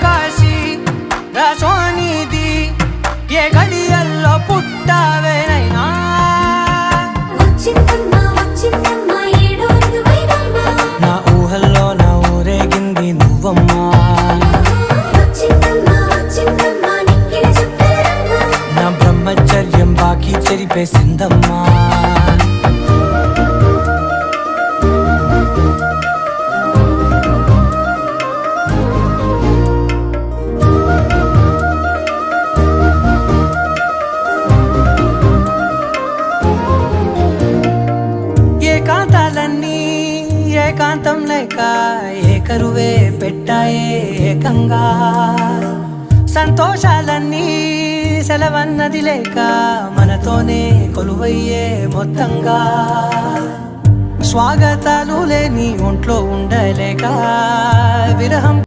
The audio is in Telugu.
కాశీ రసోనిది ఏ గడియల్లో పుట్టావేనైనా నా ఊహల్లో నా ఊరేగింది నువ్వమ్మా నా బ్రహ్మచర్యం బాకీ చెరిపేసిందమ్మా ఏకాంతాలన్నీ ఏకాంతం లేక ఏకరువే పెట్టాయే ఏకంగా సంతోషాలన్నీ సెలవన్నది లేక మనతోనే కొలువయ్యే మొత్తంగా స్వాగతాలు లేని ఒంట్లో ఉండలేక విరహం